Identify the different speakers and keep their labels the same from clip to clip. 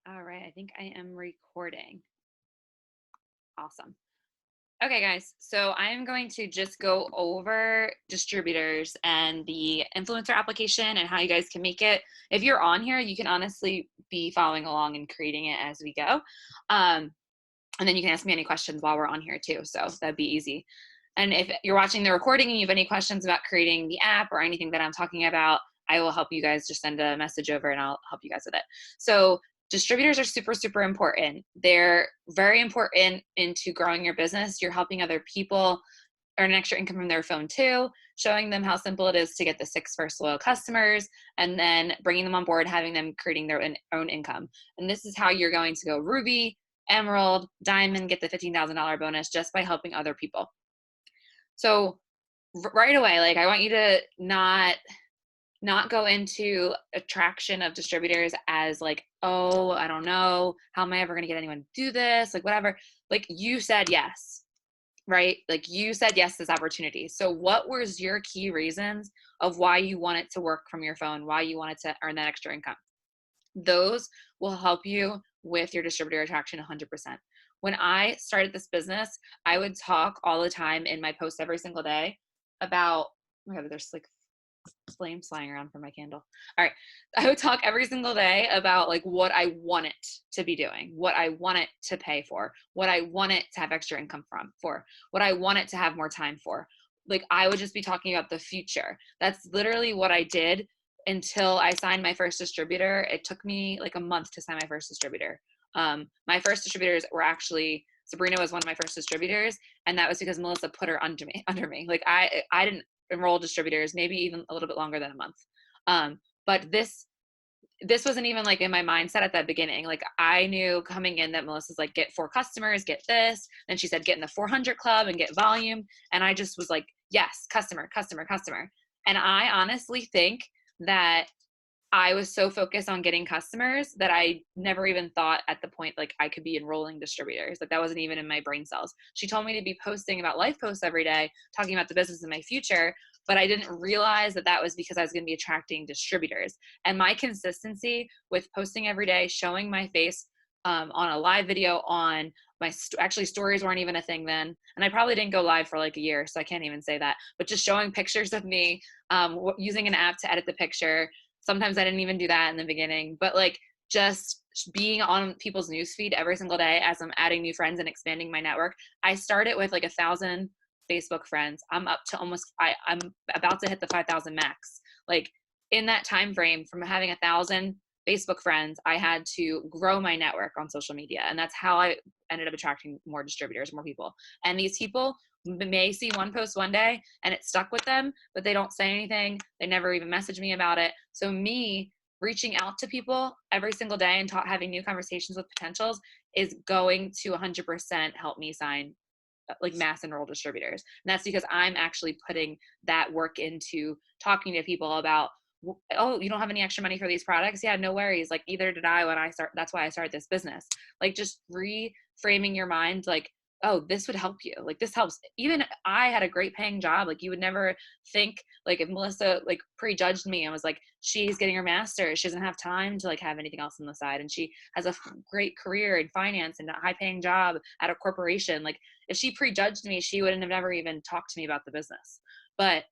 Speaker 1: All right, I think I am recording. Awesome. Okay, guys, so I am going to just go over distributors and the influencer application and how you guys can make it. If you're on here, you can honestly be following along and creating it as we go. Um, and then you can ask me any questions while we're on here too, so that'd be easy. And if you're watching the recording and you have any questions about creating the app or anything that I'm talking about, I will help you guys. Just send a message over and I'll help you guys with it. So distributors are super, super important. They're very important into growing your business. You're helping other people earn extra income from their phone too, showing them how simple it is to get the 6 first loyal customers, and then bringing them on board, having them creating their own income. And this is how you're going to go Ruby, Emerald, Diamond, get the $15,000 bonus just by helping other people. So right away, like, I want you to not go into attraction of distributors as like, oh, I don't know, how am I ever going to get anyone to do this? Like, whatever. Like, you said yes, right? Like, you said yes to this opportunity. So what was your key reasons of why you wanted to work from your phone, why you wanted to earn that extra income? Those will help you with your distributor attraction 100%. When I started this business, I would talk all the time in my post every single day about, oh my God, there's like flames flying around from my candle. All right. I would talk every single day about like what I want it to be doing, what I want it to pay for, what I want it to have extra income from for, what I want it to have more time for. Like, I would just be talking about the future. That's literally what I did until I signed my first distributor. It took me like a month to sign my first distributor. My first distributors were actually, Sabrina was one of my first distributors, and that was because Melissa put her under me. Like, I didn't enroll distributors maybe even a little bit longer than a month. But this wasn't even like in my mindset at that beginning. Like, I knew coming in that Melissa's like, get 4 customers, get this. Then she said, get in the 400 club and get volume. And I just was like, yes, customer, customer, customer. And I honestly think that I was so focused on getting customers that I never even thought at the point like I could be enrolling distributors. Like, that wasn't even in my brain cells. She told me to be posting about life posts every day, talking about the business in my future, but I didn't realize that that was because I was going to be attracting distributors. And my consistency with posting every day, showing my face on a live video, on my actually stories weren't even a thing then, and I probably didn't go live for like a year, so I can't even say that. But just showing pictures of me, using an app to edit the picture. Sometimes I didn't even do that in the beginning, but like, just being on people's newsfeed every single day as I'm adding new friends and expanding my network. I started with like 1,000 Facebook friends. I'm up to almost, I'm about to hit the 5,000 max. Like, in that time frame from having 1,000 Facebook friends, I had to grow my network on social media. And that's how I ended up attracting more distributors, more people. And these people may see one post one day and it stuck with them, but they don't say anything. They never even message me about it. So me reaching out to people every single day and having new conversations with potentials is going to 100% help me sign like mass enroll distributors. And that's because I'm actually putting that work into talking to people about, oh, you don't have any extra money for these products? Yeah, no worries. Like, either did I when I start. That's why I started this business. Like, just reframing your mind, like, oh, this would help you. Like, this helps. Even I had a great paying job. Like, you would never think, like, if Melissa like prejudged me and was like, she's getting her master's, she doesn't have time to like have anything else on the side, and she has a great career in finance and a high paying job at a corporation. Like, if she prejudged me, she would have never even talked to me about the business. But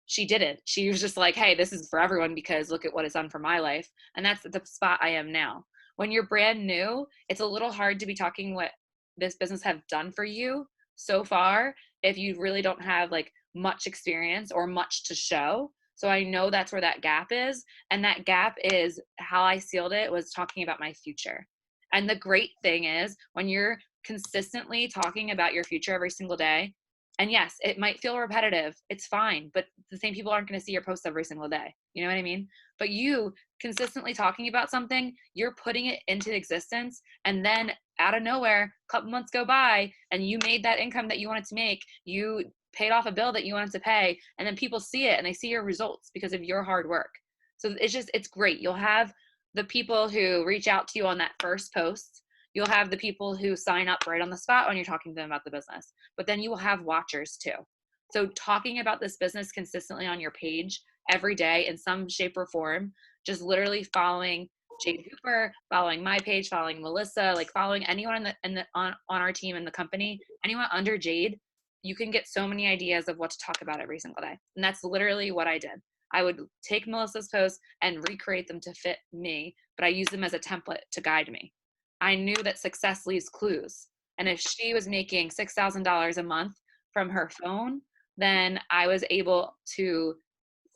Speaker 1: she didn't. She was just like, hey, this is for everyone because look at what it's done for my life. And that's the spot I am now. When you're brand new, it's a little hard to be talking what this business have done for you so far if you really don't have like much experience or much to show. So I know that's where that gap is. And that gap is how I sealed it, was talking about my future. And the great thing is, when you're consistently talking about your future every single day, and yes, it might feel repetitive, it's fine, but the same people aren't going to see your posts every single day. You know what I mean? But you consistently talking about something, you're putting it into existence, and then out of nowhere, a couple months go by and you made that income that you wanted to make. You paid off a bill that you wanted to pay, and then people see it and they see your results because of your hard work. So it's great. You'll have the people who reach out to you on that first post. You'll have the people who sign up right on the spot when you're talking to them about the business, but then you will have watchers too. So talking about this business consistently on your page every day in some shape or form, just literally following Jade Hooper, following my page, following Melissa, like following anyone on our team in the company, anyone under Jade, you can get so many ideas of what to talk about every single day. And that's literally what I did. I would take Melissa's posts and recreate them to fit me, but I use them as a template to guide me. I knew that success leaves clues. And if she was making $6,000 a month from her phone, then I was able to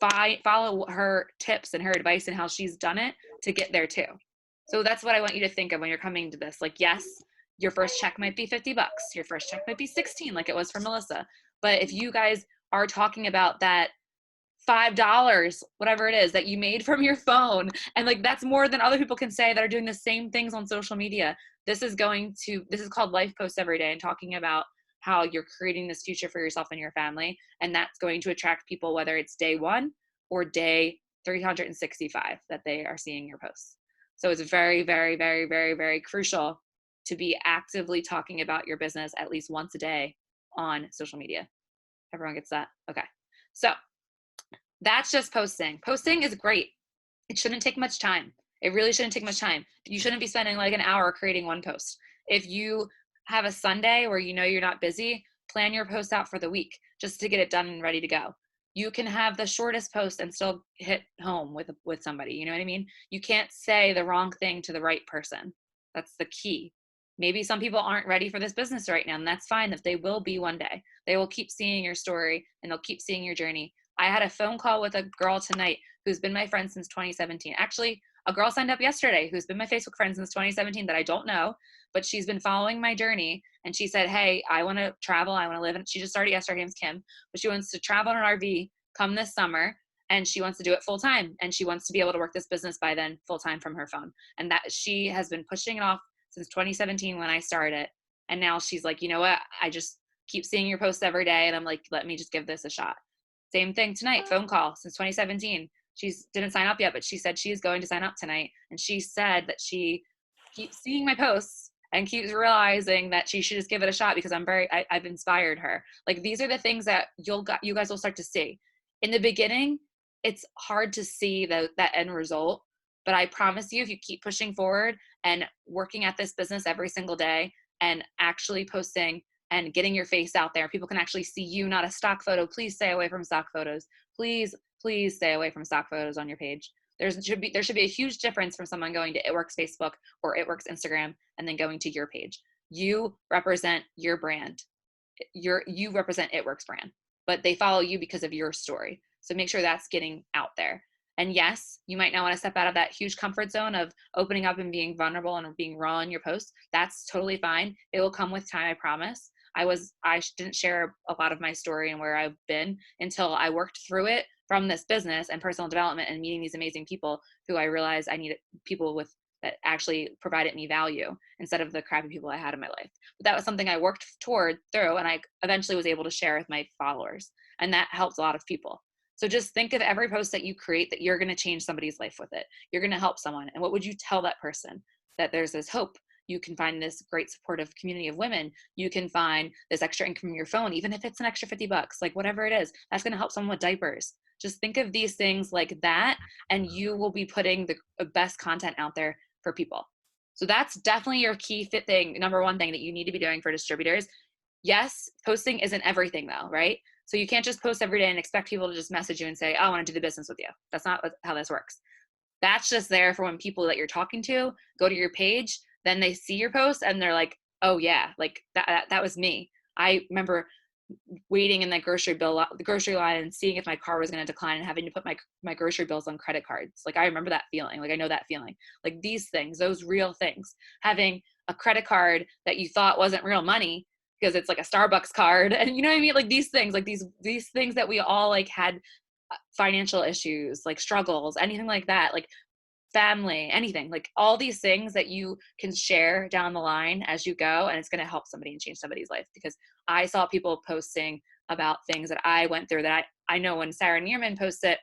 Speaker 1: follow her tips and her advice and how she's done it to get there too. So that's what I want you to think of when you're coming to this. Like, yes, your first check might be $50. Your first check might be 16, like it was for Melissa. But if you guys are talking about that $5, whatever it is that you made from your phone, and like that's more than other people can say that are doing the same things on social media. This is called life posts every day, and talking about how you're creating this future for yourself and your family. And that's going to attract people, whether it's day 1 or day 365 that they are seeing your posts. So it's very, very, very, very, very crucial to be actively talking about your business at least once a day on social media. Everyone gets that? Okay. So that's just posting. Posting is great. It shouldn't take much time. It really shouldn't take much time. You shouldn't be spending like an hour creating one post. If you have a Sunday where you know you're not busy, plan your post out for the week just to get it done and ready to go. You can have the shortest post and still hit home with somebody. You know what I mean? You can't say the wrong thing to the right person. That's the key. Maybe some people aren't ready for this business right now, and that's fine. If they will be one day, they will keep seeing your story and they'll keep seeing your journey. I had a phone call with a girl tonight who's been my friend since 2017. Actually, a girl signed up yesterday who's been my Facebook friend since 2017 that I don't know, but she's been following my journey. And she said, hey, I want to travel. I want to live. And she just started yesterday. Her name's Kim, but she wants to travel in an RV come this summer. And she wants to do it full time. And she wants to be able to work this business by then full time from her phone. And that she has been pushing it off since 2017 when I started. And now she's like, you know what? I just keep seeing your posts every day. And I'm like, let me just give this a shot. Same thing tonight, phone call since 2017. She didn't sign up yet, but she said she is going to sign up tonight. And she said that she keeps seeing my posts and keeps realizing that she should just give it a shot because I've inspired her. Like these are the things that you guys will start to see. In the beginning, it's hard to see that end result, but I promise you, if you keep pushing forward and working at this business every single day and actually posting and getting your face out there, people can actually see you, not a stock photo. Please stay away from stock photos. Please stay away from stock photos on your page. There should be a huge difference from someone going to It Works Facebook or It Works Instagram and then going to your page. You represent your brand. You represent It Works brand, but they follow you because of your story. So make sure that's getting out there. And yes, you might not want to step out of that huge comfort zone of opening up and being vulnerable and being raw in your posts. That's totally fine. It will come with time, I promise. I didn't share a lot of my story and where I've been until I worked through it from this business and personal development and meeting these amazing people who I realized I needed people that actually provided me value instead of the crappy people I had in my life. But that was something I worked through, and I eventually was able to share with my followers, and that helped a lot of people. So just think of every post that you create that you're going to change somebody's life with it. You're going to help someone. And what would you tell that person? That there's this hope. You can find this great supportive community of women. You can find this extra income from your phone, even if it's an extra $50, like whatever it is, that's going to help someone with diapers. Just think of these things like that, and you will be putting the best content out there for people. So that's definitely your key number one thing that you need to be doing for distributors. Yes, posting isn't everything though, right? So you can't just post every day and expect people to just message you and say, oh, I want to do the business with you. That's not how this works. That's just there for when people that you're talking to go to your page, then they see your post and they're like, oh yeah, like that was me. I remember waiting in the grocery line and seeing if my car was going to decline and having to put my grocery bills on credit cards. Like I remember that feeling. Like I know that feeling. Like these things, those real things, having a credit card that you thought wasn't real money because it's like a Starbucks card, and you know what I mean? Like these things, like these things that we all like had financial issues, like struggles, anything like that, like family, anything, like all these things that you can share down the line as you go, and it's going to help somebody and change somebody's life. Because I saw people posting about things that I went through that I know when Sarah Nierman posted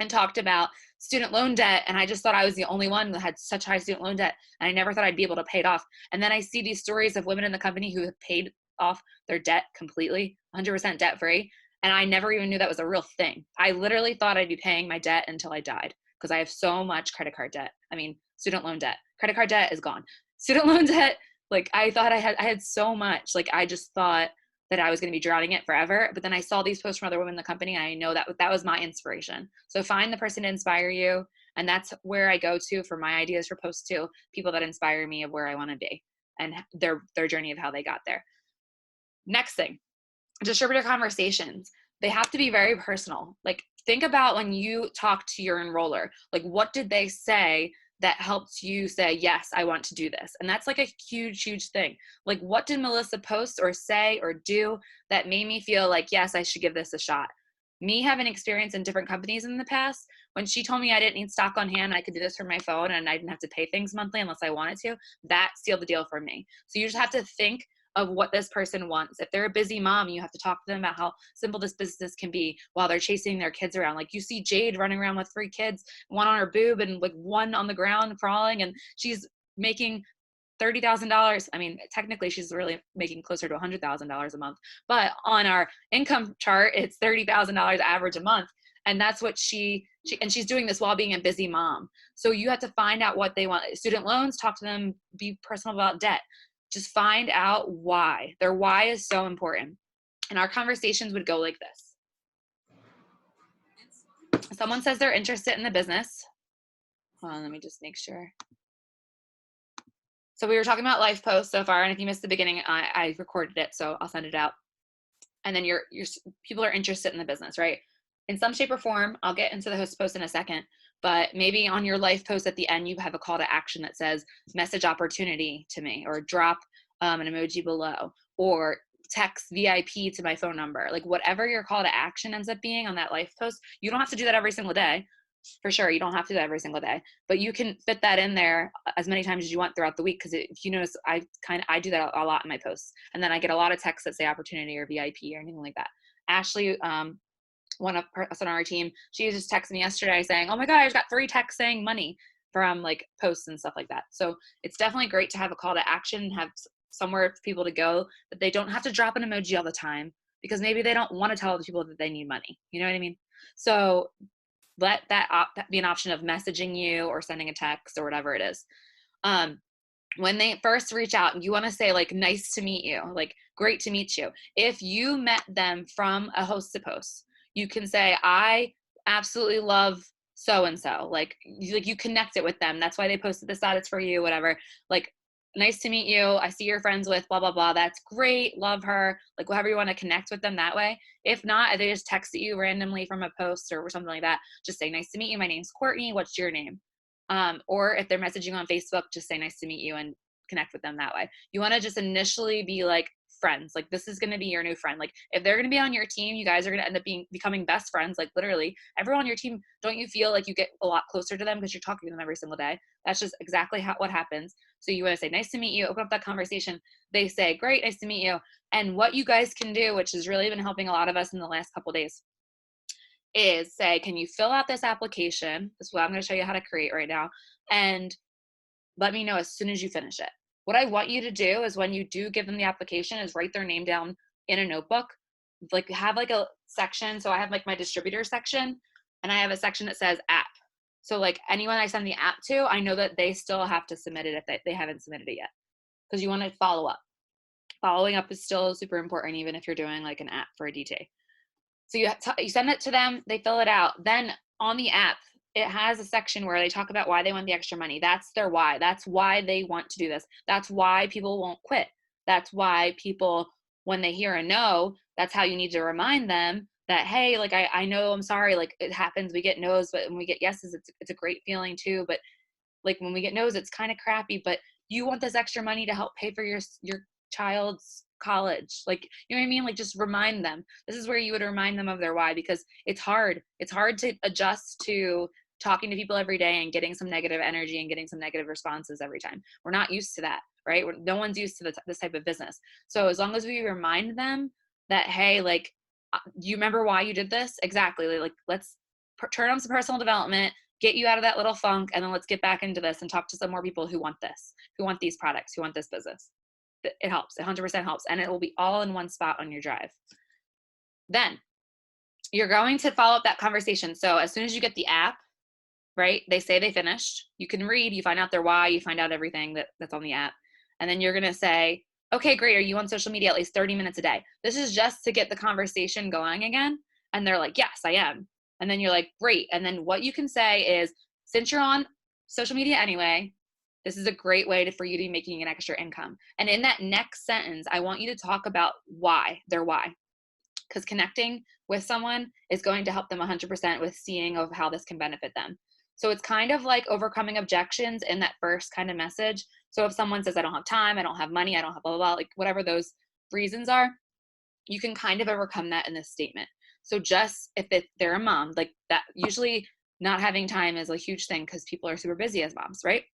Speaker 1: and talked about student loan debt, and I just thought I was the only one that had such high student loan debt, and I never thought I'd be able to pay it off. And then I see these stories of women in the company who have paid off their debt completely, 100% debt free, and I never even knew that was a real thing. I literally thought I'd be paying my debt until I died because I have so much credit card debt. I mean, student loan debt. Credit card debt is gone. Student loan debt, like I thought I had so much. Like I just thought that I was going to be drowning it forever. But then I saw these posts from other women in the company, and I know that was my inspiration. So find the person to inspire you. And that's where I go to for my ideas for posts too. People that inspire me of where I want to be and their journey of how they got there. Next thing, distributor conversations. They have to be very personal. Like think about when you talk to your enroller, like what did they say that helped you say, yes, I want to do this? And that's like a huge, huge thing. Like what did Melissa post or say or do that made me feel like, yes, I should give this a shot? Me having experience in different companies in the past, when she told me I didn't need stock on hand, I could do this from my phone and I didn't have to pay things monthly unless I wanted to, that sealed the deal for me. So you just have to think of what this person wants. If they're a busy mom, you have to talk to them about how simple this business can be while they're chasing their kids around. Like you see Jade running around with 3 kids, one on her boob and like one on the ground crawling, and she's making $30,000. I mean, technically she's really making closer to $100,000 a month, but on our income chart, it's $30,000 average a month. And that's what and she's doing this while being a busy mom. So you have to find out what they want. Student loans, talk to them, be personal about debt. Just find out why. Their why is so important. And our conversations would go like this. Someone says they're interested in the business. Hold on, let me just make sure. So we were talking about life posts so far, and if you missed the beginning, I recorded it, so I'll send it out. And then your people are interested in the business, right? In some shape or form, I'll get into the host post in a second, but maybe on your life post at the end, you have a call to action that says message opportunity to me, or drop an emoji below, or text VIP to my phone number. Like whatever your call to action ends up being on that life post, you don't have to do that every single day. For sure, you don't have to do that every single day, but you can fit that in there as many times as you want throughout the week. Because if you notice, I do that a lot in my posts, and then I get a lot of texts that say opportunity or VIP or anything like that. Ashley, one person on our team, she just texted me yesterday saying, oh my God, I just got 3 texts saying money from like posts and stuff like that. So it's definitely great to have a call to action, have somewhere for people to go, that they don't have to drop an emoji all the time, because maybe they don't want to tell other people that they need money. You know what I mean? So let that be an option of messaging you or sending a text or whatever it is. When they first reach out, you want to say like, nice to meet you, like great to meet you. If you met them from a host to post, you can say, I absolutely love so-and-so. Like you connect it with them. That's why they posted this out. It's for you, whatever. Like, nice to meet you. I see you're friends with blah, blah, blah. That's great. Love her. Like however you want to connect with them that way. If not, if they just text you randomly from a post or something like that, just say, nice to meet you. My name's Courtney. What's your name? Or if they're messaging on Facebook, just say, nice to meet you, and connect with them that way. You want to just initially be like friends. Like this is going to be your new friend. Like if they're going to be on your team, you guys are going to end up becoming best friends. Like literally everyone on your team, don't you feel like you get a lot closer to them because you're talking to them every single day? That's just exactly what happens. So you want to say, nice to meet you, open up that conversation. They say, great, nice to meet you. And what you guys can do, which has really been helping a lot of us in the last couple of days, is say, can you fill out this application? This is what I'm going to show you how to create right now. And let me know as soon as you finish it. What I want you to do is when you do give them the application is write their name down in a notebook. Like have like a section. So I have like my distributor section, and I have a section that says app. So like anyone I send the app to, I know that they still have to submit it if they haven't submitted it yet, because you want to follow up. Following up is still super important, even if you're doing like an app for a DT. So you send it to them, they fill it out. Then on the app, it has a section where they talk about why they want the extra money. That's their why. That's why they want to do this. That's why people won't quit. That's why people, when they hear a no, that's how you need to remind them that, hey, like I know, I'm sorry, like it happens, we get no's, but when we get yeses, it's a great feeling too. But like when we get no's, it's kind of crappy, but you want this extra money to help pay for your child's college. Like, you know what I mean? Like just remind them. This is where you would remind them of their why, because it's hard. It's hard to adjust to talking to people every day and getting some negative energy and getting some negative responses every time. We're not used to that, right? No one's used to this type of business. So as long as we remind them that, hey, like, you remember why you did this? Exactly. Like let's turn on some personal development, get you out of that little funk, and then let's get back into this and talk to some more people who want this, who want these products, who want this business. It helps. 100% helps. And it will be all in one spot on your drive. Then you're going to follow up that conversation. So as soon as you get the app, right? They say they finished. You can read, you find out their why, you find out everything that's on the app. And then you're going to say, okay, great. Are you on social media at least 30 minutes a day? This is just to get the conversation going again. And they're like, yes, I am. And then you're like, great. And then what you can say is, since you're on social media anyway, this is a great way for you to be making an extra income. And in that next sentence, I want you to talk about their why. Because connecting with someone is going to help them 100% with seeing of how this can benefit them. So it's kind of like overcoming objections in that first kind of message. So if someone says, I don't have time, I don't have money, I don't have blah, blah, blah, like whatever those reasons are, you can kind of overcome that in this statement. So just if they're a mom, like that, usually not having time is a huge thing because people are super busy as moms, right?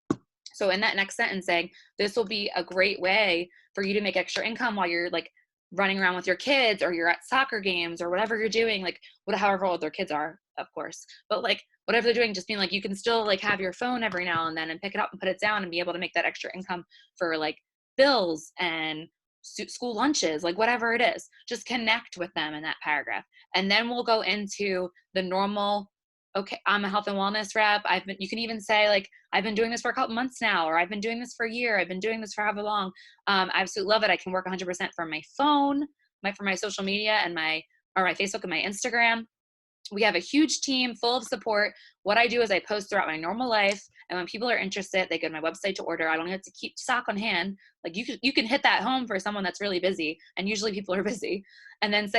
Speaker 1: So in that next sentence saying, this will be a great way for you to make extra income while you're like running around with your kids, or you're at soccer games, or whatever you're doing, like however old their kids are, of course, but like whatever they're doing, just being like, you can still like have your phone every now and then and pick it up and put it down and be able to make that extra income for like bills and school lunches, like whatever it is. Just connect with them in that paragraph. And then we'll go into the normal, okay, I'm a health and wellness rep. You can even say like, I've been doing this for a couple months now, or I've been doing this for a year. I've been doing this for however long. I absolutely love it. I can work 100% from my phone, from my social media and my Facebook and my Instagram. We have a huge team full of support. What I do is I post throughout my normal life. And when people are interested, they go to my website to order. I don't have to keep stock on hand. Like you can hit that home for someone that's really busy. And usually people are busy. And then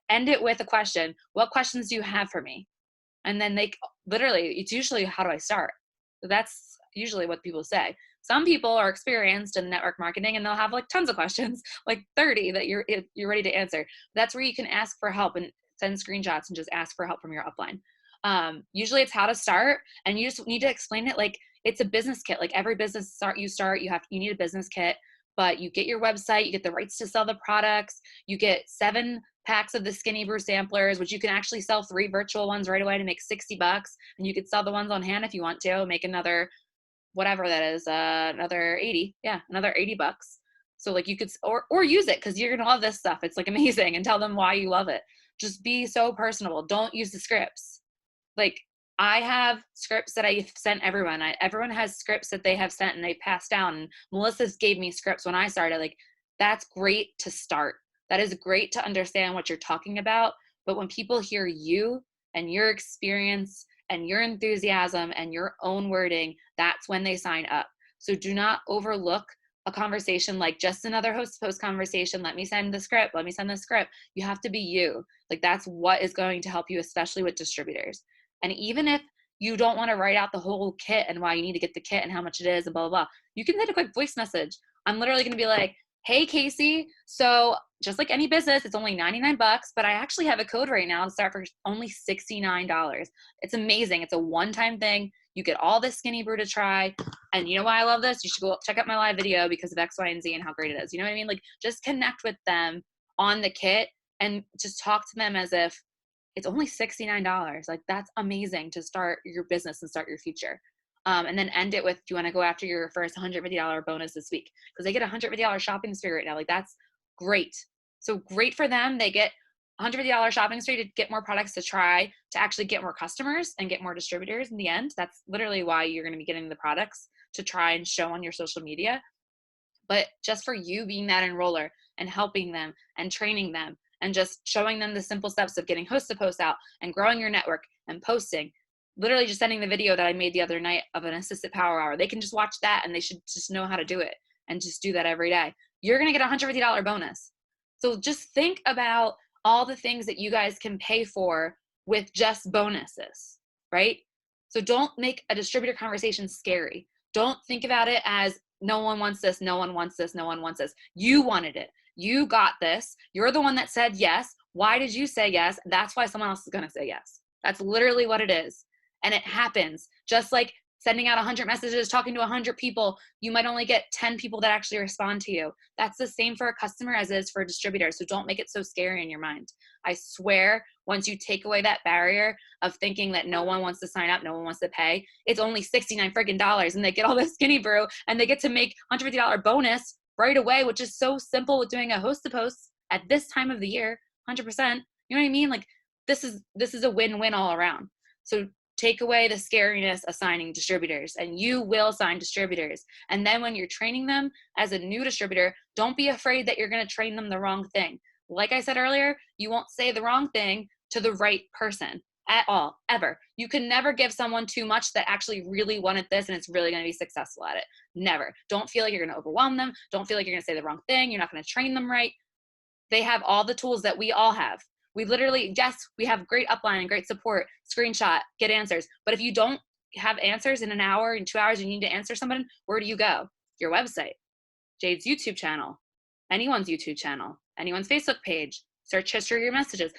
Speaker 1: end it with a question. What questions do you have for me? And then it's usually, how do I start? So that's usually what people say. Some people are experienced in network marketing and they'll have like tons of questions, like 30 that you're ready to answer. That's where you can ask for help and send screenshots and just ask for help from your upline. Usually it's how to start, and you just need to explain it like it's a business kit. Like every business you need a business kit, but you get your website, you get the rights to sell the products, you get 7 packs of the Skinny Brew samplers, which you can actually sell 3 virtual ones right away to make $60, and you could sell the ones on hand if you want to, make another, whatever that is, another 80. Yeah, another $80. So like you could, or use it because you're going to love this stuff. It's like amazing, and tell them why you love it. Just be so personable. Don't use the scripts. Like I have scripts that I sent everyone. Everyone has scripts that they have sent and they passed down. And Melissa's gave me scripts when I started. Like that's great to start. That is great to understand what you're talking about. But when people hear you and your experience and your enthusiasm and your own wording, that's when they sign up. So do not overlook a conversation like just another host post conversation. Let me send the script. Let me send the script. You have to be you. Like that's what is going to help you, especially with distributors. And even if you don't want to write out the whole kit and why you need to get the kit and how much it is and blah, blah, blah, you can hit a quick voice message. I'm literally going to be like, hey, Casey. So just like any business, it's only $99, but I actually have a code right now to start for only $69. It's amazing. It's a one-time thing. You get all this Skinny Brew to try. And you know why I love this? You should go check out my live video because of X, Y, and Z and how great it is. You know what I mean? Like just connect with them on the kit and just talk to them as if it's only $69. Like that's amazing to start your business and start your future. And then end it with, do you want to go after your first $150 bonus this week? Because they get a $150 shopping spree right now. Like that's great. So great for them. They get $150 shopping spree to get more products to try, to actually get more customers and get more distributors in the end. That's literally why you're going to be getting the products to try and show on your social media. But just for you being that enroller and helping them and training them and just showing them the simple steps of getting host to post out and growing your network and posting, literally just sending the video that I made the other night of an assisted power hour. They can just watch that and they should just know how to do it and just do that every day. You're going to get a $150 bonus. So just think about all the things that you guys can pay for with just bonuses, right? So don't make a distributor conversation scary. Don't think about it as no one wants this, no one wants this, no one wants this. You wanted it. You got this. You're the one that said yes. Why did you say yes? That's why someone else is going to say yes. That's literally what it is. And it happens. Just like sending out 100 messages, talking to 100 people, you might only get 10 people that actually respond to you. That's the same for a customer as it is for a distributor. So don't make it so scary in your mind. I swear, once you take away that barrier of thinking that no one wants to sign up, no one wants to pay, it's only $69 freaking dollars, and they get all this Skinny Brew and they get to make $150 bonus right away, which is so simple with doing a host to post at this time of the year, 100%. You know what I mean? Like this is a win-win all around. So take away the scariness of signing distributors, and you will sign distributors. And then when you're training them as a new distributor, don't be afraid that you're going to train them the wrong thing. Like I said earlier, you won't say the wrong thing to the right person at all, ever. You can never give someone too much that actually really wanted this and it's really going to be successful at it. Never. Don't feel like you're going to overwhelm them. Don't feel like you're going to say the wrong thing. You're not going to train them right. They have all the tools that we all have. We literally, yes, we have great upline and great support, screenshot, get answers. But if you don't have answers in an hour, in 2 hours, you need to answer someone, where do you go? Your website, Jade's YouTube channel, anyone's YouTube channel, anyone's Facebook page, search history of your messages,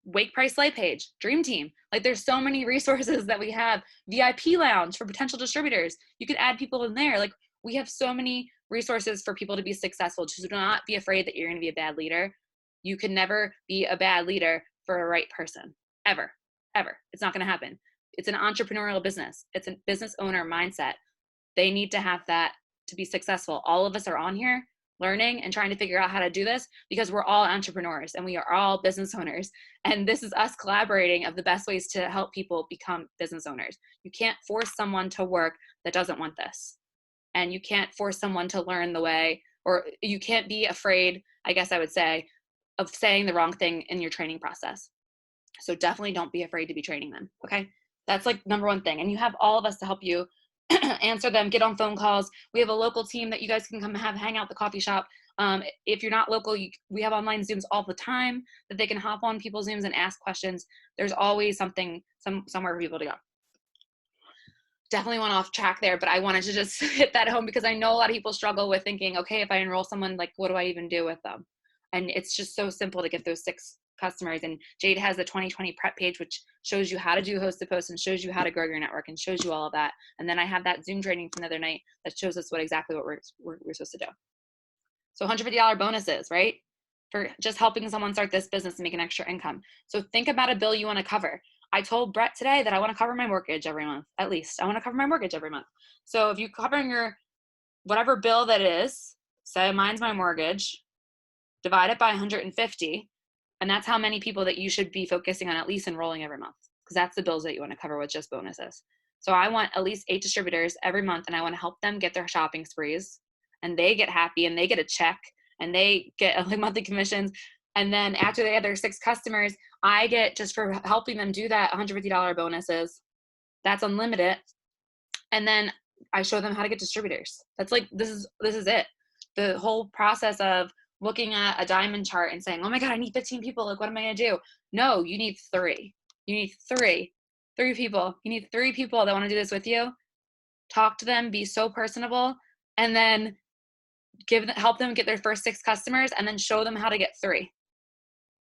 Speaker 1: Wake Price Lay page, Dream Team. Like there's so many resources that we have. VIP lounge for potential distributors. You could add people in there. Like we have so many resources for people to be successful. Just do not be afraid that you're going to be a bad leader. You can never be a bad leader for a right person, ever, ever. It's not going to happen. It's an entrepreneurial business. It's a business owner mindset. They need to have that to be successful. All of us are on here learning and trying to figure out how to do this because we're all entrepreneurs and we are all business owners. And this is us collaborating of the best ways to help people become business owners. You can't force someone to work that doesn't want this. And you can't force someone to learn the way, or you can't be afraid, I guess I would say, of saying the wrong thing in your training process. So definitely don't be afraid to be training them. Okay. That's like number one thing. And you have all of us to help you answer them, get on phone calls. We have a local team that you guys can come hang out at the coffee shop. If you're not local, we have online Zooms all the time that they can hop on people's Zooms and ask questions. There's always somewhere for people to go. Definitely went off track there, but I wanted to just hit that home because I know a lot of people struggle with thinking, okay, if I enroll someone, like, what do I even do with them? And it's just so simple to get those 6 customers. And Jade has the 2020 prep page, which shows you how to do host to post and shows you how to grow your network and shows you all of that. And then I have that Zoom training from the other night that shows us exactly what we're supposed to do. So $150 bonuses, right? For just helping someone start this business and make an extra income. So think about a bill you want to cover. I told Brett today that I want to cover my mortgage every month, at least. I want to cover my mortgage every month. So if you covering your whatever bill that is, say mine's my mortgage, divide it by 150, and that's how many people that you should be focusing on at least enrolling every month, because that's the bills that you want to cover with just bonuses. So I want at least 8 distributors every month, and I want to help them get their shopping sprees, and they get happy, and they get a check, and they get like monthly commissions. And then after they have their 6 customers, I get, just for helping them do that, $150 bonuses. That's unlimited. And then I show them how to get distributors. That's like, this is it. The whole process of looking at a diamond chart and saying, oh my God, I need 15 people. Like, what am I going to do? No, you need 3. You need 3 people. You need 3 people that want to do this with you. Talk to them, be so personable, and then help them get their first 6 customers, and then show them how to get 3.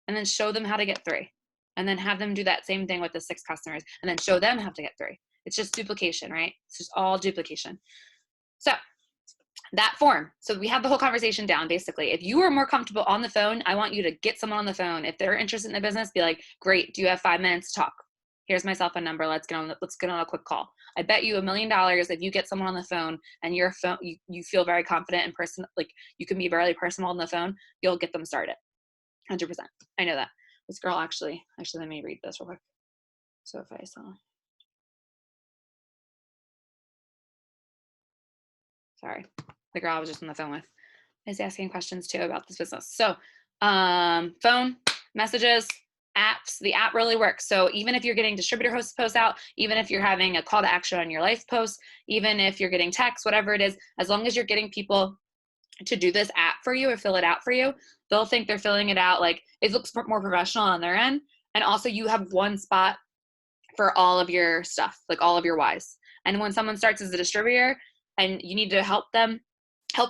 Speaker 1: And then show them how to get 3. And then have them do that same thing with the 6 customers, and then show them how to get 3. It's just duplication, right? It's just all duplication. So that form. So we have the whole conversation down, basically. If you are more comfortable on the phone, I want you to get someone on the phone. If they're interested in the business, be like, great, do you have 5 minutes to talk? Here's my cell phone number. Let's get on a quick call. I bet you $1 million if you get someone on the phone and your phone, you feel very confident and like you can be very personal on the phone, you'll get them started. 100%. I know that. This girl actually, let me read this real quick. So if I saw, sorry, the girl I was just on the phone with is asking questions too about this business. So phone, messages, apps, the app really works. So even if you're getting distributor posts out, even if you're having a call to action on your life post, even if you're getting text, whatever it is, as long as you're getting people to do this app for you or fill it out for you, they'll think they're filling it out. Like it looks more professional on their end. And also you have one spot for all of your stuff, like all of your whys. And when someone starts as a distributor and you need to help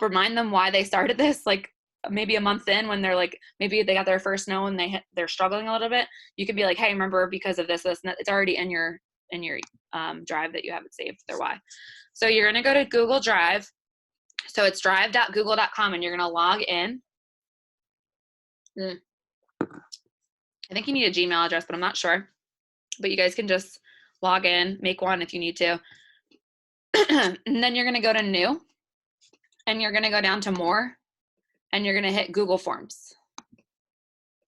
Speaker 1: remind them why they started this, like maybe a month in when they're like, maybe they got their first no and they're struggling a little bit, you can be like, hey, remember because of this, and it's already in your drive that you have it saved, their why. So you're going to go to Google Drive. So it's drive.google.com and you're going to log in. I think you need a Gmail address, but I'm not sure. But you guys can just log in, make one if you need to. And then you're going to go to new and you're going to go down to more and you're going to hit Google Forms.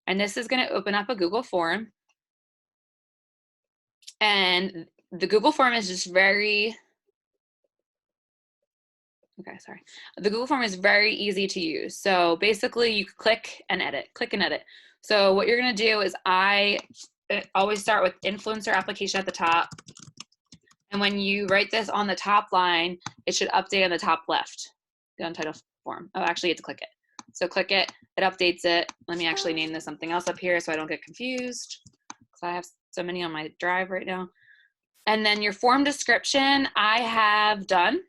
Speaker 1: And this is going to open up a Google form. And the Google form is just very, okay, sorry. The Google form is very easy to use. So basically you click and edit, click and edit. So what you're gonna do is I always start with influencer application at the top. And when you write this on the top line, it should update on the top left, the untitled form. Oh, actually you have to click it. So click it, it updates it. Let me actually name this something else up here so I don't get confused, because I have so many on my drive right now. And then your form description, I have done.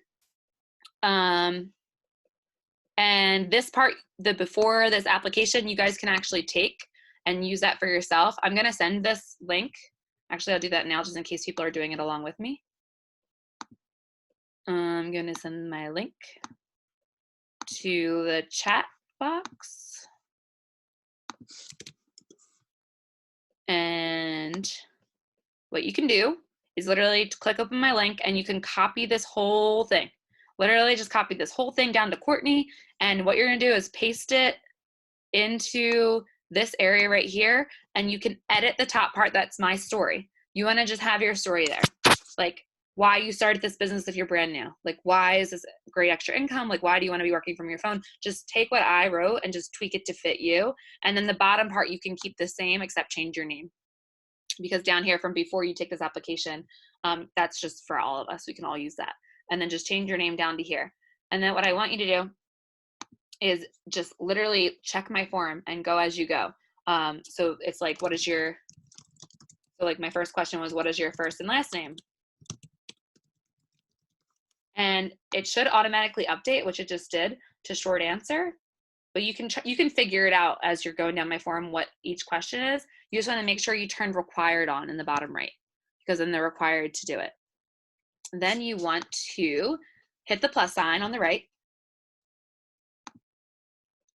Speaker 1: And this part, the before this application, you guys can actually take and use that for yourself. I'm gonna send this link. Actually, I'll do that now just in case people are doing it along with me. I'm gonna send my link to the chat box. And what you can do is literally click open my link and you can copy this whole thing. Literally just copy this whole thing down to Courtney, and what you're gonna do is paste it into this area right here, and you can edit the top part. That's my story. You wanna just have your story there. Like why you started this business if you're brand new. Like why is this great extra income? Like why do you wanna be working from your phone? Just take what I wrote and just tweak it to fit you. And then the bottom part you can keep the same except change your name. Because down here from before you take this application, that's just for all of us. We can all use that. And then just change your name down to here. And then what I want you to do is just literally check my form and go as you go. So it's like, what is your, so like my first question was, what is your first and last name? And it should automatically update, which it just did, to short answer. But you can figure it out as you're going down my form what each question is. You just want to make sure you turn required on in the bottom right, because then they're required to do it. Then you want to hit the plus sign on the right,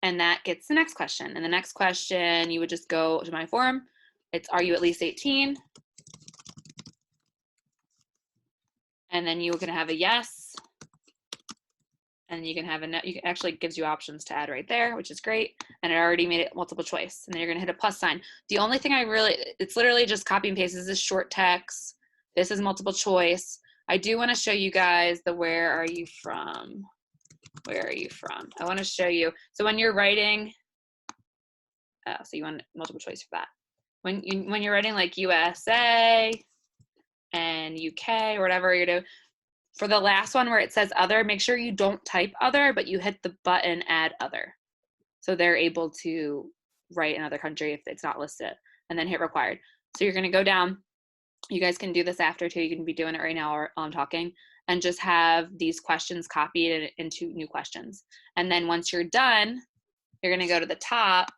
Speaker 1: and that gets the next question. And the next question, you would just go to my form. It's, are you at least 18? And then you're going to have a yes. And you can have a, you can actually gives you options to add right there, which is great. And it already made it multiple choice. And then you're gonna hit a plus sign. The only thing it's literally just copy and paste. This is short text. This is multiple choice. I do wanna show you guys the where are you from? Where are you from? I wanna show you. So when you're writing, so you want multiple choice for that. When you're writing like USA and UK or whatever you're doing, for the last one where it says other, make sure you don't type other, but you hit the button add other. So they're able to write another country if it's not listed, and then hit required. So you're gonna go down. You guys can do this after too. You can be doing it right now while I'm talking, and just have these questions copied into new questions. And then once you're done, you're gonna go to the top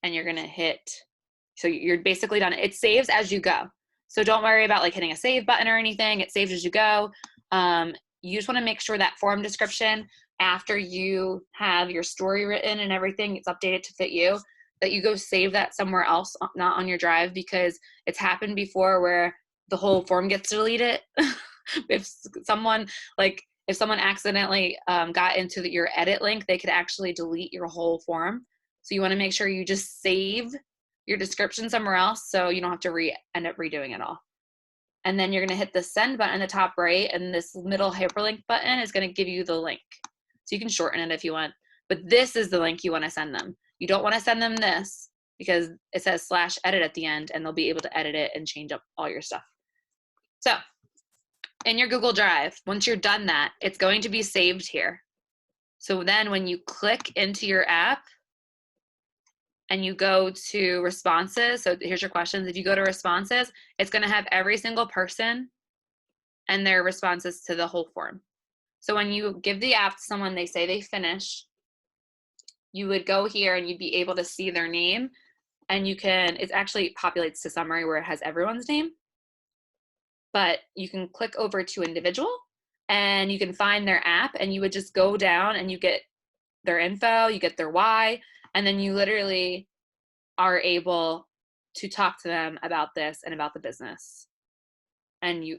Speaker 1: and you're gonna hit, so you're basically done. It saves as you go. So don't worry about like hitting a save button or anything. It saves as you go. You just want to make sure that form description, after you have your story written and everything, it's updated to fit you, that you go save that somewhere else, not on your drive, because it's happened before where the whole form gets deleted. If someone accidentally got into your edit link, they could actually delete your whole form. So you want to make sure you just save your description somewhere else so you don't have to end up redoing it all. And then you're going to hit the send button in the top right, and this middle hyperlink button is going to give you the link. So you can shorten it if you want, but this is the link you want to send them. You don't want to send them this because it says /edit at the end, and they'll be able to edit it and change up all your stuff. So in your Google Drive, once you're done that, it's going to be saved here. So then when you click into your app, and you go to responses, so here's your questions. If you go to responses, it's gonna have every single person and their responses to the whole form. So when you give the app to someone, they say they finish, you would go here and you'd be able to see their name, and you can, it actually populates to summary where it has everyone's name, but you can click over to individual and you can find their app, and you would just go down and you get their info, you get their why, and then you literally are able to talk to them about this and about the business. And you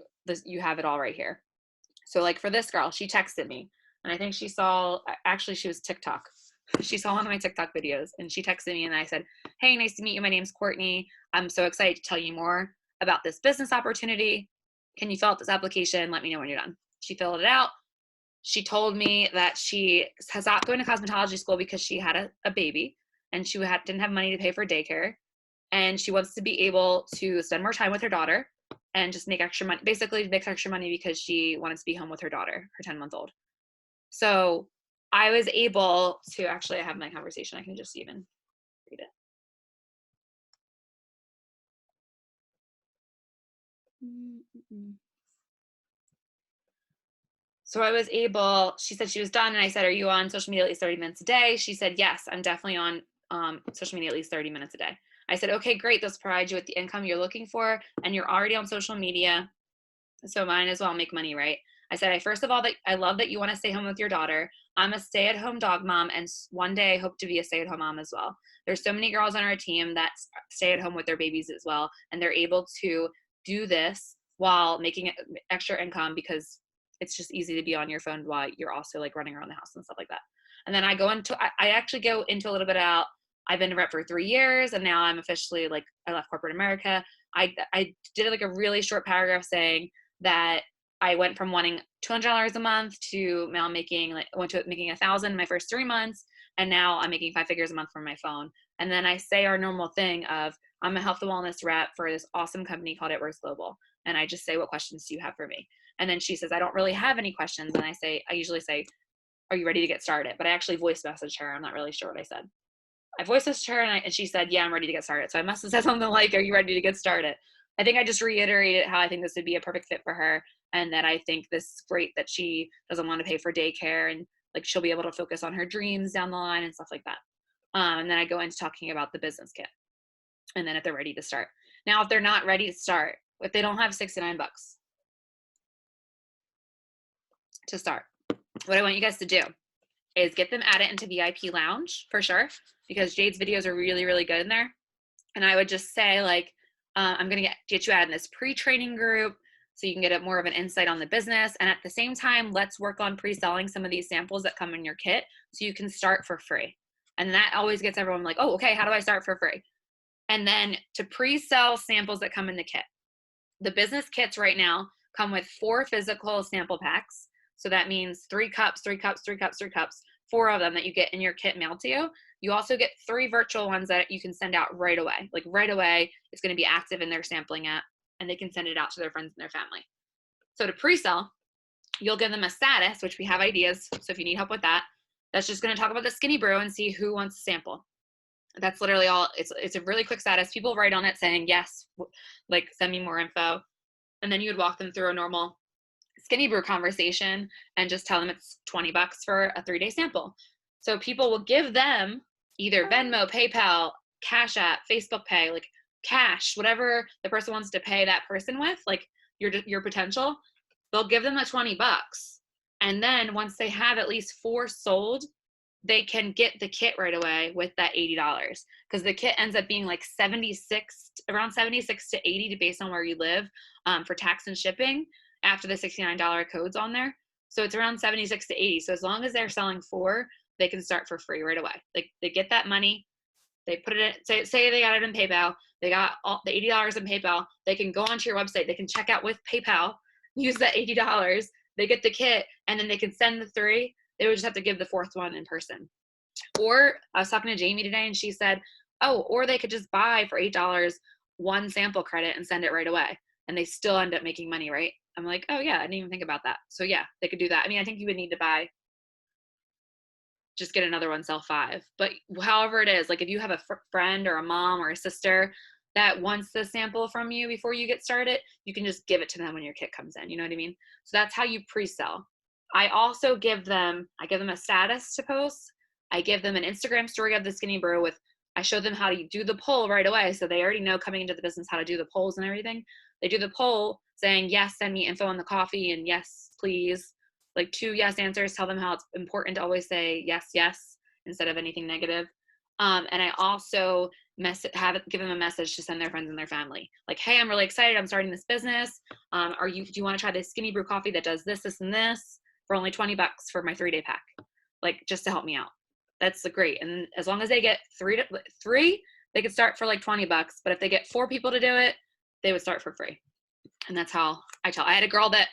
Speaker 1: have it all right here. So like for this girl, she texted me, and I think she saw, actually she was TikTok. She saw one of my TikTok videos, and she texted me, and I said, hey, nice to meet you. My name's Courtney. I'm so excited to tell you more about this business opportunity. can you fill out this application? Let me know when you're done. She filled it out. She told me that she has stopped going to cosmetology school because she had a baby and she didn't have money to pay for daycare. And she wants to be able to spend more time with her daughter and just make extra money, basically makes extra money because she wanted to be home with her daughter, her 10-month-old. So I was able to, actually, I have my conversation. I can just even read it. So I was able, she said she was done, and I said, are you on social media at least 30 minutes a day? She said, yes, I'm definitely on social media at least 30 minutes a day. I said, okay, great. This provides you with the income you're looking for, and you're already on social media, so might as well make money, right? I said, first of all, that I love that you want to stay home with your daughter. I'm a stay-at-home dog mom, and one day I hope to be a stay-at-home mom as well. There's so many girls on our team that stay at home with their babies as well, and they're able to do this while making extra income because it's just easy to be on your phone while you're also like running around the house and stuff like that. And then I actually go into a little bit about, I've been a rep for 3 years, and now I'm officially like, I left corporate America. I did like a really short paragraph saying that I went from wanting $200 a month to now making went to making $1,000 in my first 3 months, and now I'm making 5 figures a month from my phone. And then I say our normal thing of, I'm a health and wellness rep for this awesome company called It Works Global, and I just say, what questions do you have for me? And then she says, I don't really have any questions, and I usually say, are you ready to get started? But I actually voice messaged her. I'm not really sure what I said. I voice messaged her, and she said, yeah, I'm ready to get started. So I must have said something like, are you ready to get started? I think I just reiterated how I think this would be a perfect fit for her, and that I think this is great that she doesn't want to pay for daycare, and like she'll be able to focus on her dreams down the line and stuff like that. And then I go into talking about the business kit, and then if they're ready to start. Now, if they're not ready to start, if they don't have $69 to start, what I want you guys to do is get them added into VIP Lounge for sure, because Jade's videos are really, really good in there. And I would just say, like, I'm going to get you added in this pre-training group so you can get more of an insight on the business. And at the same time, let's work on pre-selling some of these samples that come in your kit so you can start for free. And that always gets everyone like, oh, okay, how do I start for free? And then to pre-sell samples that come in the kit. The business kits right now come with 4 physical sample packs. So that means 3 cups, 3 cups, 3 cups, 3 cups, 4 of them that you get in your kit mailed to you. You also get 3 virtual ones that you can send out right away. Like right away, it's going to be active in their sampling app, and they can send it out to their friends and their family. So to pre-sell, you'll give them a status, which we have ideas. So if you need help with that, that's just going to talk about the skinny brew and see who wants to sample. That's literally all. It's a really quick status. People write on it saying, yes, like send me more info. And then you would walk them through a normal skinny brew conversation and just tell them it's $20 for a 3-day sample. So people will give them either Venmo, PayPal, Cash App, Facebook Pay, like cash, whatever the person wants to pay that person with, like your potential, they'll give them the $20. And then once they have at least 4 sold, they can get the kit right away with that $80, because the kit ends up being like around 76 to 80 based on where you live, for tax and shipping after the $69 codes on there. So it's around 76 to 80. So as long as they're selling 4, they can start for free right away. Like they get that money, they put it in, say they got it in PayPal, they got all the $80 in PayPal, they can go onto your website, they can check out with PayPal, use that $80, they get the kit, and then they can send the 3. They would just have to give the 4th one in person. Or I was talking to Jamie today, and she said, oh, or they could just buy for $8 1 sample credit and send it right away, and they still end up making money, right? I'm like, oh yeah, I didn't even think about that. So yeah, they could do that. I mean, I think you would need to just get another one, sell 5. But however it is, like if you have a friend or a mom or a sister that wants the sample from you before you get started, you can just give it to them when your kit comes in. You know what I mean? So that's how you pre-sell. I also give them a status to post. I give them an Instagram story of the skinny brew I show them how to do the poll right away. So they already know coming into the business how to do the polls and everything. They do the poll saying, yes, send me info on the coffee, and yes, please. Like 2 yes answers. Tell them how it's important to always say yes, yes, instead of anything negative. And I also give them a message to send their friends and their family. Like, hey, I'm really excited. I'm starting this business. Do you want to try this skinny brew coffee that does this, this, and this for only $20 for my 3-day pack? Like, just to help me out. That's great. And as long as they get 3, they could start for like $20. But if they get 4 people to do it, they would start for free. And that's how I tell. I had a girl that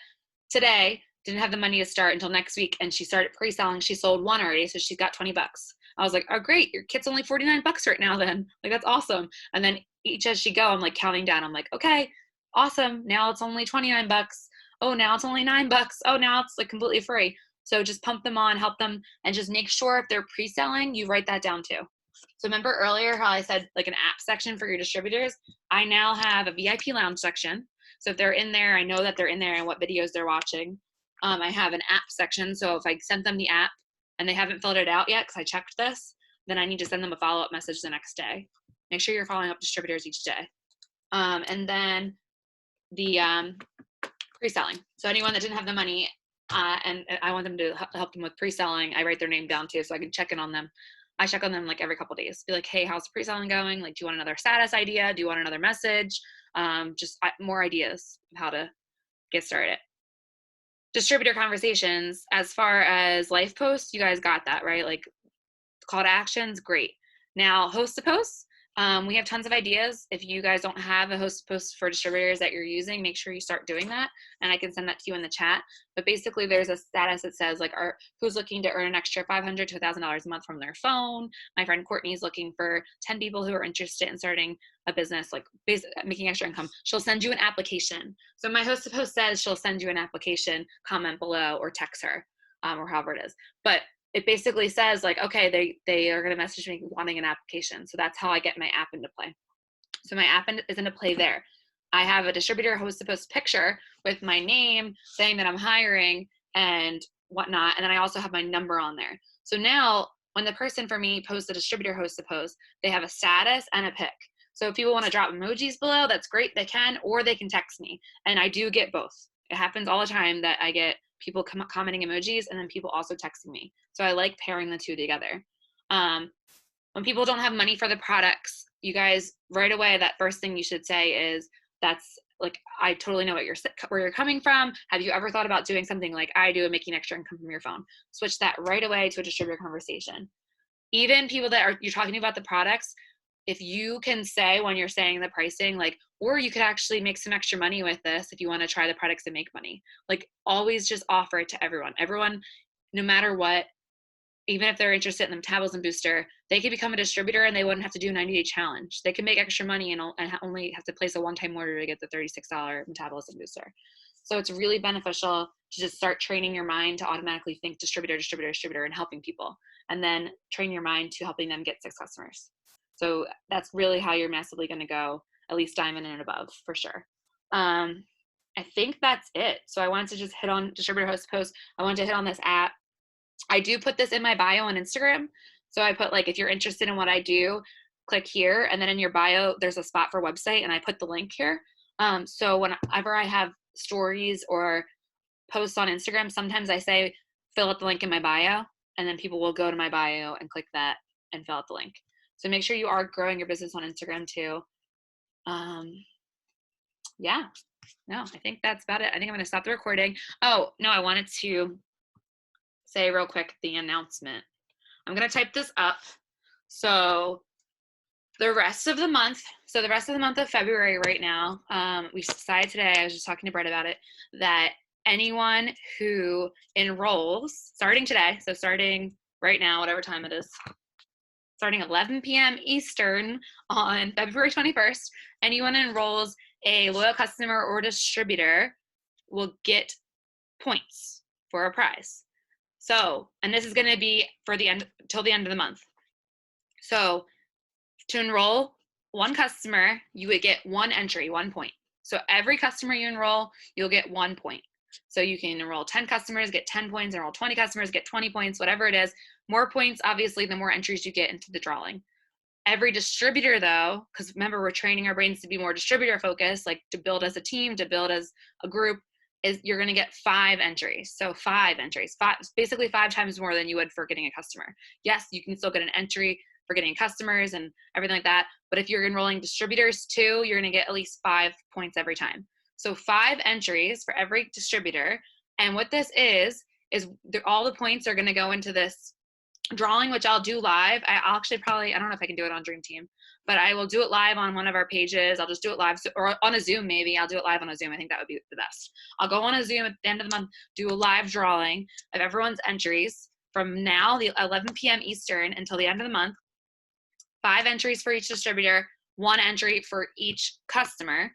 Speaker 1: today didn't have the money to start until next week, and she started pre-selling. She sold one already, so she's got 20 bucks. I was like, oh, great, your kit's only 49 bucks right now then. Like, that's awesome. And then each as she go, I'm like counting down. I'm like, okay, awesome. Now it's only 29 bucks. Oh, now it's only 9 bucks. Oh, now it's like completely free. So just pump them on, help them, and just make sure if they're pre-selling, you write that down too. So remember earlier how I said like an app section for your distributors? I now have a VIP lounge section. So if they're in there, I know that they're in there and what videos they're watching. I have an app section. So if I sent them the app and they haven't filled it out yet because I checked this, then I need to send them a follow-up message the next day. Make sure you're following up distributors each day. And then the pre-selling. So anyone that didn't have the money and I want them to help them with pre-selling, I write their name down too so I can check in on them. I check on them like every couple of days. Be like, hey, how's pre-selling going? Like, do you want another status idea? Do you want another message? Just more ideas of how to get started. Distributor conversations, as far as life posts, you guys got that, right? Like call to actions, great. Now host to posts, we have tons of ideas. If you guys don't have a host to post for distributors that you're using, make sure you start doing that. And I can send that to you in the chat. But basically there's a status that says like, who's looking to earn an extra $500 to $1,000 a month from their phone. My friend Courtney is looking for 10 people who are interested in starting a business, like making extra income. She'll send you an application. So my host to post says she'll send you an application, comment below, or text her, or however it is. But it basically says like, okay, they are going to message me wanting an application. So that's how I get my app into play. So my app is into play there. I have a distributor host to post picture with my name saying that I'm hiring and whatnot. And then I also have my number on there. So now when the person for me posts a distributor host to post, they have a status and a pic. So if people want to drop emojis below, that's great. They can, or they can text me. And I do get both. It happens all the time that I get people commenting emojis and then people also texting me. So I like pairing the two together. When people don't have money for the products, you guys right away, that first thing you should say is, that's like, I totally know where you're coming from. Have you ever thought about doing something like I do and making extra income from your phone? Switch that right away to a distributor conversation. Even people that you're talking about the products, if you can say when you're saying the pricing, like, or you could actually make some extra money with this if you want to try the products and make money. Like always just offer it to everyone. Everyone, no matter what, even if they're interested in the metabolism booster, they could become a distributor and they wouldn't have to do a 90-day challenge. They can make extra money and only have to place a one-time order to get the $36 metabolism booster. So it's really beneficial to just start training your mind to automatically think distributor, distributor, distributor, and helping people. And then train your mind to helping them get 6 customers. So that's really how you're massively going to go, at least diamond and above for sure. I think that's it. So I wanted to just hit on distributor host post. I wanted to hit on this app. I do put this in my bio on Instagram. So I put like, if you're interested in what I do, click here. And then in your bio, there's a spot for website and I put the link here. So whenever I have stories or posts on Instagram, sometimes I say, fill out the link in my bio, and then people will go to my bio and click that and fill out the link. So make sure you are growing your business on Instagram too. Yeah, no, I think that's about it. I think I'm going to stop the recording. Oh, no, I wanted to say real quick the announcement. I'm going to type this up. So the rest of the month of February right now, we decided today, I was just talking to Brett about it, that anyone who enrolls starting today, so starting right now, whatever time it is, starting 11 p.m. Eastern on February 21st, anyone enrolls a loyal customer or distributor will get points for a prize. So, and this is going to be for the end, till the end of the month. So to enroll one customer, you would get 1 entry, 1 point. So every customer you enroll, you'll get 1 point. So you can enroll 10 customers, get 10 points, enroll 20 customers, get 20 points, whatever it is. More points, obviously, the more entries you get into the drawing. Every distributor though, because remember, we're training our brains to be more distributor focused, like to build as a team, to build as a group, is you're going to get 5 entries. So 5 entries, basically 5 times more than you would for getting a customer. Yes, you can still get an entry for getting customers and everything like that. But if you're enrolling distributors too, you're going to get at least 5 points every time. So 5 entries for every distributor. And what this is all the points are going to go into this drawing, which I'll do live. I'll actually probably, I don't know if I can do it on Dream Team, but I will do it live on one of our pages. I'll just do it live, or on a Zoom maybe. I'll do it live on a Zoom. I think that would be the best. I'll go on a Zoom at the end of the month, do a live drawing of everyone's entries from now, the 11 p.m. Eastern, until the end of the month. 5 entries for each distributor, 1 entry for each customer.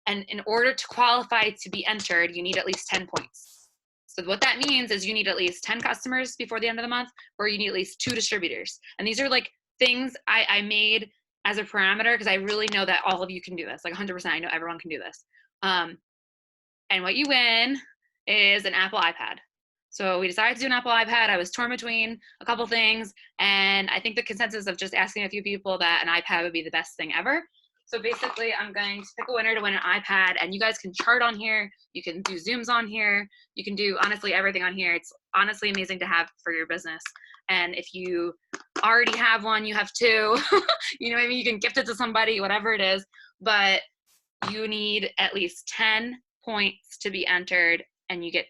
Speaker 1: And in order to qualify to be entered, you need at least 10 points. So what that means is you need at least 10 customers before the end of the month, or you need at least 2 distributors. And these are like things I made as a parameter because I really know that all of you can do this. Like 100%, I know everyone can do this. And what you win is an Apple iPad. So we decided to do an Apple iPad. I was torn between a couple things, and I think the consensus of just asking a few people that an iPad would be the best thing ever. So basically, I'm going to pick a winner to win an iPad, and you guys can chart on here. You can do Zooms on here. You can do, honestly, everything on here. It's honestly amazing to have for your business. And if you already have one, you have 2. You know what I mean? You can gift it to somebody, whatever it is. But you need at least 10 points to be entered, and you get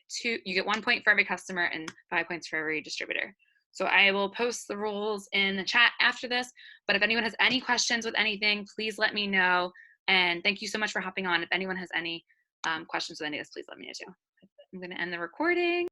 Speaker 1: 1 point for every customer and 5 points for every distributor. So I will post the rules in the chat after this, but if anyone has any questions with anything, please let me know. And thank you so much for hopping on. If anyone has any questions with any of this, please let me know too. I'm going to end the recording.